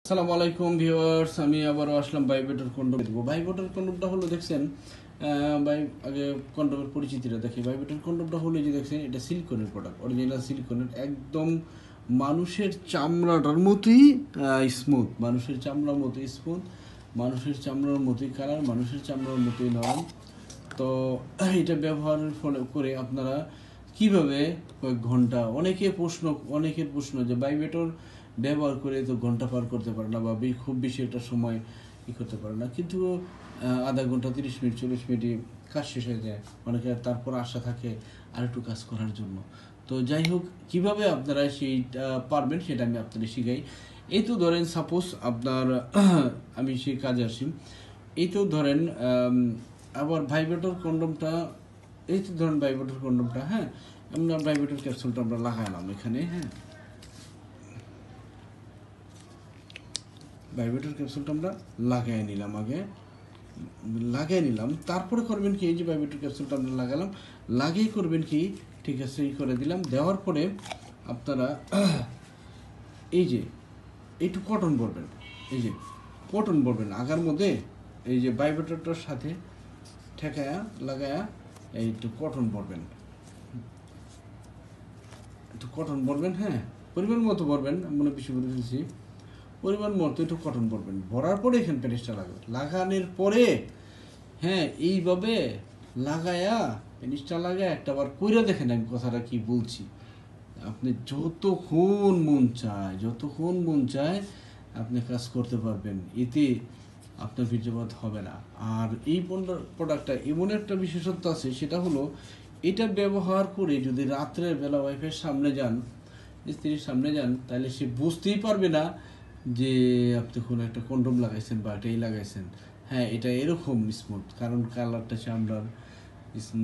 আসসালামু আলাইকুম ভিউয়ার্স, আমি আবারও আসলাম ভাইব্রেটর কন্ডোম দেবো। ভাইব্রেটর কন্ডোমটা হলো দেখছেন, আগে কন্ডোমের পরিচিতিটা দেখি। ভাইব্রেটর কন্ডোমটা হলো যে দেখছেন, এটা সিলিকনের প্রোডাক্ট, অরিজিনাল সিলিকনের, একদম মানুষের চামড়াটার মতোই স্মুথ, মানুষের চামড়ার মতোই স্মুথ, মানুষের চামড়ার মতোই কালার, মানুষের চামড়ার মতোই নরম। তো এটা ব্যবহারের ফলে করে আপনারা কিভাবে কয়েক ঘন্টা, অনেকের প্রশ্ন যে ভাইব্রেটর ব্যবহার করে তো ঘন্টা পার করতে পারে না, বা খুব বেশি একটা সময় করতে পারে না, কিন্তু আধা ঘন্টা 30 মিনিট 40 মিনিটে কাজ শেষ হয়ে যায়। অনেকে তারপর আশা থাকে আর একটু কাজ করার জন্য। তো যাই হোক, কিভাবে আপনারা সেইটা পারবেন সেটা আমি আপনাদের শিখাই। এই তো ধরেন সাপোজ আপনার আমি সেই কাজে আসি। এই তো ধরেন আবার ভাইব্রেটর কন্ডোমটা, এই তো ধরেন ভাইব্রেটর কন্ডোমটা, হ্যাঁ, আমরা ভাইব্রেটর ক্যাপসুলটা আমরা লাগালাম এখানে, হ্যাঁ, ভাইব্রেটর ক্যাপসুলটা আমরা লাগিয়ে নিলাম। তারপরে করবেন কি, এই যে ভাইব্রেটর ক্যাপসুলটা আমরা লাগালাম, লাগিয়ে করবেন কি, ঠিক আছে, এই করে দিলাম। দেওয়ার পরে আপনারা এই যে একটু কটন ভরবেন, এই যে কটন ভরবেন আগার মধ্যে, এই যে ভাইব্রেটরটার সাথে ঠেকায়া লাগায়া একটু কটন ভরবেন, হ্যাঁ, পরিমাণ মতো ভরবেন, মনে বেশি করে ফেলছি, পরিমাণ মতো একটু কটন ভরবেন। ভরার পরে এখানে পেনিসটা লাগাবেন, লাগানোর পরে হ্যাঁ এইভাবে লাগায়া, পেনিসটা লাগায় একটা বার কইরা দেখেন আমি কথাটা কি বলছি। আপনি যতক্ষণ মন চায় আপনি কাজ করতে পারবেন, এতে আপনার বীর্যপাত হবে না। আর এই প্রোডাক্টটা এমন একটা বিশেষত্ব আছে, সেটা হলো এটা ব্যবহার করে যদি রাত্রের বেলা ওয়াইফের সামনে যান, স্ত্রীর সামনে যান, তাহলে সে বুঝতেই পারবে না যে আপনি কোনো একটা কন্ডোম লাগাইছেন বা এটাই লাগাইছেন। হ্যাঁ, এটা এরকম স্মুথ, কারণ কালারটা চামড়ার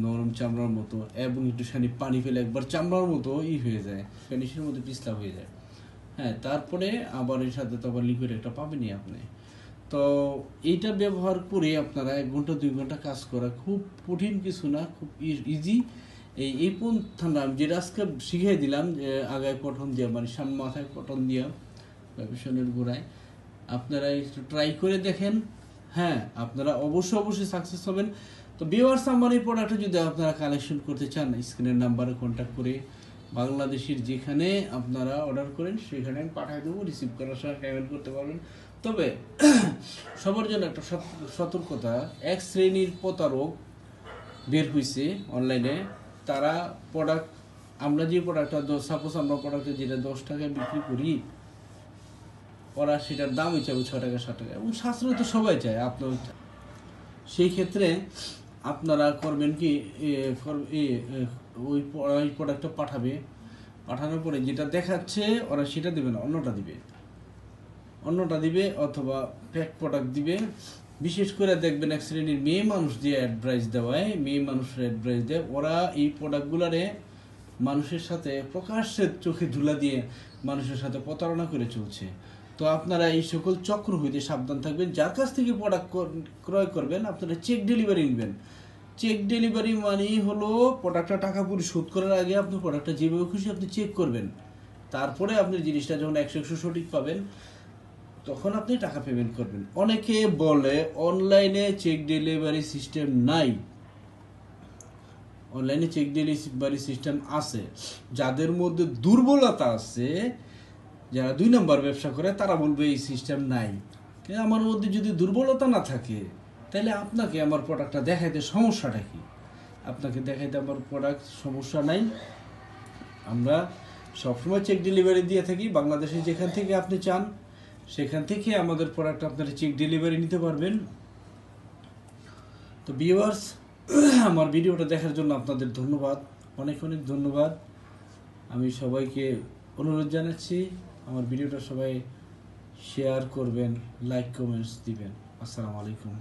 নরম চামড়ার মতো, এবং একটু খানি পানি ফেলে একবার চামড়ার মতো হয়ে যায়, প্যানিসের মতো পিছলা হয়ে যায়। হ্যাঁ, তারপরে আবার এর সাথে তো আবার লিকুইড একটা পাবেনই আপনি। তো এইটা ব্যবহার করে আপনারা 1 ঘন্টা 2 ঘন্টা কাজ করা খুব কঠিন কিছু না, খুব ইজি। এই পন্থাটা আমি যেটা আজকে শিখিয়ে দিলাম, যে আগায় কটন দিয়া, মানে সামনে মাথায় কটন দিয়া পেছনের গোড়ায়, আপনারা একটু ট্রাই করে দেখেন। হ্যাঁ, আপনারা অবশ্যই সাকসেস হবেন। তো ভিউয়ার্স, আমার এই প্রোডাক্টটা যদি আপনারা কালেকশন করতে চান, স্ক্রিনের নাম্বারে কন্ট্যাক্ট করে বাংলাদেশের যেখানে আপনারা অর্ডার করেন সেখানে আমি পাঠিয়ে দেবো, রিসিভ করার সময় পেমেন্ট করতে পারবেন। তবে সবার জন্য একটা সতর্কতা, এক শ্রেণীর প্রতারক বের হয়েছে অনলাইনে। তারা প্রোডাক্ট, আমরা যে প্রোডাক্টটা সাপোজ আমরা প্রোডাক্টে যেটা 10 টাকায় বিক্রি করি, ওরা সেটার দাম হিসাবে 6 টাকা 7 টাকা, এবং সাশ্রয় তো সবাই চায়। আপনার সেই ক্ষেত্রে আপনারা করবেন কি, ওই প্রোডাক্টটা পাঠানোর পরে যেটা দেখাচ্ছে ওরা সেটা দেবে না, অন্যটা দিবে, অথবা প্যাক প্রোডাক্ট দিবে। বিশেষ করে দেখবেন এক শ্রেণীর মেয়ে মানুষ দিয়ে অ্যাডভাইস দেয়, ওরা এই প্রোডাক্টগুলারে মানুষের সাথে প্রকাশ্যে চোখে ধুলা দিয়ে মানুষের সাথে প্রতারণা করে চলছে। তো আপনারা এই সকল চক্র হইতে সাবধান থাকবেন। যার কাছ থেকে প্রোডাক্ট ক্রয় করবেন, আপনারা চেক ডেলিভারি নেবেন। চেক ডেলিভারি মানেই হলো প্রোডাক্টটা টাকা পরিশোধ করার আগে আপনি প্রোডাক্টটা যেভাবে খুশি আপনি চেক করবেন, তারপরে আপনি জিনিসটা যখন 100% সঠিক পাবেন, তখন আপনি টাকা পেমেন্ট করবেন। অনেকে বলে অনলাইনে চেক ডেলিভারি সিস্টেম নাই। অনলাইনে চেক ডেলিভারি সিস্টেম আছে, যাদের মধ্যে দুর্বলতা আছে, যারা 2 নম্বর ব্যবসা করে, তারা বলবে এই সিস্টেম নাই। কিন্তু আমার মধ্যে যদি দুর্বলতা না থাকে, তাহলে আপনাকে আমার প্রোডাক্টটা দেখাইতে সমস্যাটা কি? আপনাকে দেখাইতে আমার প্রোডাক্ট সমস্যা নাই। আমরা সবসময় চেক ডেলিভারি দিয়ে থাকি। বাংলাদেশে যেখান থেকে আপনি চান সেখান থেকে আমাদের প্রোডাক্ট আপনারা চেক ডেলিভারি নিতে পারবেন। তো ভিউয়ার্স, আমার ভিডিওটা দেখার জন্য আপনাদের ধন্যবাদ, অনেক ধন্যবাদ। আমি সবাইকে অনুরোধ জানাচ্ছি, আমার ভিডিওটা সবাই শেয়ার করবেন, লাইক কমেন্টস দিবেন। আসসালামু আলাইকুম।